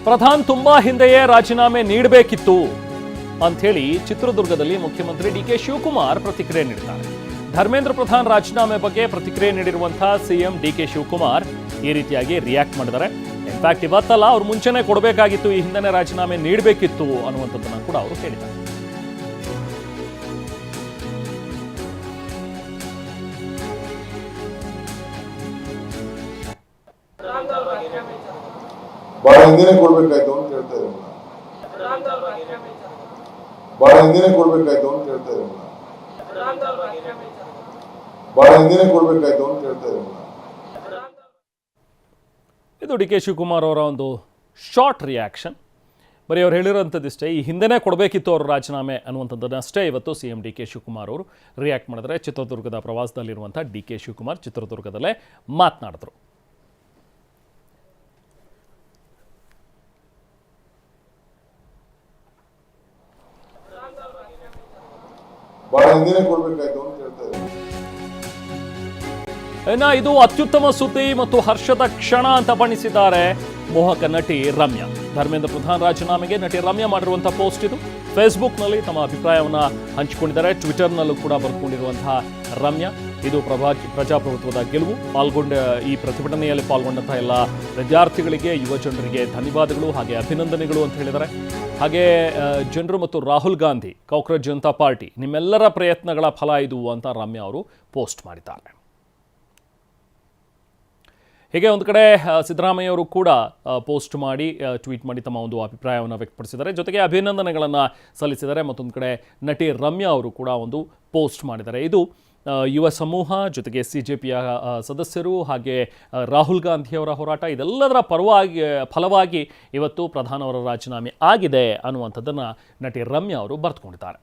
ಪ್ರಧಾನ್ ತುಂಬಾ ಹಿಂದೆಯೇ ರಾಜೀನಾಮೆ ನೀಡಬೇಕಿತ್ತು ಅಂಥೇಳಿ ಚಿತ್ರದುರ್ಗದಲ್ಲಿ ಮುಖ್ಯಮಂತ್ರಿ ಡಿಕೆ ಶಿವಕುಮಾರ್ ಪ್ರತಿಕ್ರಿಯೆ ನೀಡಿದ್ದಾರೆ. ಧರ್ಮೇಂದ್ರ ಪ್ರಧಾನ್ ರಾಜೀನಾಮೆ ಬಗ್ಗೆ ಪ್ರತಿಕ್ರಿಯೆ ನೀಡಿರುವಂತಹ ಸಿಎಂ ಡಿಕೆ ಶಿವಕುಮಾರ್ ಈ ರೀತಿಯಾಗಿ ರಿಯಾಕ್ಟ್ ಮಾಡಿದ್ದಾರೆ. ಇನ್ಫ್ಯಾಕ್ಟ್ ಇವತ್ತಲ್ಲ, ಅವ್ರು ಮುಂಚೆನೇ ಕೊಡಬೇಕಾಗಿತ್ತು, ಈ ಹಿಂದೆನೇ ರಾಜೀನಾಮೆ ನೀಡಬೇಕಿತ್ತು ಅನ್ನುವಂಥದ್ದನ್ನು ಕೂಡ ಅವರು ಹೇಳಿದ್ದಾರೆ. ಬಹಳ ಹಿಂದೆನೆ ಕೊಡ್ಬೇಕಾಯ್ತು ಅಂತ ಹೇಳ್ತಾ ಇದ್ದೀನಿ. ಬಹಳ ಹಿಂದೆನೆ ಕೊಡ್ಬೇಕಾಯ್ತು ಅಂತ ಹೇಳ್ತಾ ಇದ್ದೀನಿ. ಬಹಳ ಹಿಂದೆನೆ ಕೊಡ್ಬೇಕಾಯ್ತು ಅಂತ ಹೇಳ್ತಾ ಇದ್ದೀನಿ. ಇದು ಡಿ ಕೆ ಶಿವಕುಮಾರ್ ಅವರ ಒಂದು ಶಾರ್ಟ್ ರಿಯಾಕ್ಷನ್. ಬರೀ ಅವ್ರು ಹೇಳಿರೋಂಥದ್ದಿಷ್ಟೇ, ಈ ಹಿಂದೆನೇ ಕೊಡಬೇಕಿತ್ತು ಅವರು ರಾಜೀನಾಮೆ ಅನ್ನುವಂಥದ್ದನ್ನಷ್ಟೇ ಇವತ್ತು C M D K Shivakumar ಅವರು ರಿಯಾಕ್ಟ್ ಮಾಡಿದರೆ. ಚಿತ್ರದುರ್ಗದ ಪ್ರವಾಸದಲ್ಲಿರುವಂಥ ಡಿ ಕೆ ಶಿವಕುಮಾರ್ ಚಿತ್ರದುರ್ಗದಲ್ಲೇ ಮಾತನಾಡಿದ್ರು. ಬಹಳ ಹಿಂದೆನೆ ಕೊಡ್ಬೇಕಾಯ್ತು ಅಂತ ಹೇಳ್ತಾ ಇದ್ದೀನಿ. ಇದು ಅತ್ಯುತ್ತಮ ಸುದ್ದಿ ಮತ್ತು ಹರ್ಷದ ಕ್ಷಣ ಅಂತ ಬಣ್ಣಿಸಿದ್ದಾರೆ ಮೋಹಕ ನಟಿ ರಮ್ಯಾ. ಧರ್ಮೇಂದ್ರ ಪ್ರಧಾನ್ ರಾಜೀನಾಮೆಗೆ ನಟಿ ರಮ್ಯಾ ಮಾಡಿರುವಂತಹ ಪೋಸ್ಟ್ ಇದು. ಫೇಸ್ಬುಕ್ನಲ್ಲಿ ತಮ್ಮ ಅಭಿಪ್ರಾಯವನ್ನು ಹಂಚಿಕೊಂಡಿದ್ದಾರೆ. ಟ್ವಿಟರ್ನಲ್ಲೂ ಕೂಡ ಬರ್ಕೊಂಡಿರುವಂತಹ ರಮ್ಯಾ, ಇದು ಪ್ರಜಾಪ್ರಭುತ್ವದ ಗೆಲುವು. ಈ ಪ್ರತಿಭಟನೆಯಲ್ಲಿ ಪಾಲ್ಗೊಂಡಂತಹ ಎಲ್ಲ ವಿದ್ಯಾರ್ಥಿಗಳಿಗೆ, ಯುವ ಜನರಿಗೆ ಧನ್ಯವಾದಗಳು ಹಾಗೆ ಅಭಿನಂದನೆಗಳು ಅಂತ ಹೇಳಿದ್ದಾರೆ. ಹಾಗೆ ಜನರು ಮತ್ತು ರಾಹುಲ್ ಗಾಂಧಿ, ಕಾಂಗ್ರೆಸ್ ಜನತಾ ಪಾರ್ಟಿ, ನಿಮ್ಮೆಲ್ಲರ ಪ್ರಯತ್ನಗಳ ಫಲ ಇದು ಅಂತ ರಮ್ಯಾ ಅವರು ಪೋಸ್ಟ್ ಮಾಡಿದ್ದಾರೆ. ಹೀಗೆ ಒಂದು ಕಡೆ ಸಿದ್ದರಾಮಯ್ಯ ಅವರು ಕೂಡ ಪೋಸ್ಟ್ ಮಾಡಿ, ಟ್ವೀಟ್ ಮಾಡಿ ತಮ್ಮ ಒಂದು ಅಭಿಪ್ರಾಯವನ್ನು ವ್ಯಕ್ತಪಡಿಸಿದ್ದಾರೆ. ಜೊತೆಗೆ ಅಭಿನಂದನೆಗಳನ್ನು ಸಲ್ಲಿಸಿದ್ದಾರೆ. ಮತ್ತೊಂದು ಕಡೆ ನಟಿ ರಮ್ಯಾ ಅವರು ಕೂಡ ಒಂದು ಪೋಸ್ಟ್ ಮಾಡಿದ್ದಾರೆ. ಇದು ಯುವ ಸಮೂಹ, ಜೊತೆಗೆ CJPಯ ಸದಸ್ಯರು ಹಾಗೆ ರಾಹುಲ್ ಗಾಂಧಿಯವರ ಹೋರಾಟ, ಇದೆಲ್ಲದರ ಫಲವಾಗಿ ಇವತ್ತು ಪ್ರಧಾನಿ ಅವರ ರಾಜೀನಾಮೆ ಆಗಿದೆ ಅನ್ನುವಂಥದ್ದನ್ನು ನಟಿ ರಮ್ಯಾ ಅವರು ಬರೆದುಕೊಂಡಿದ್ದಾರೆ.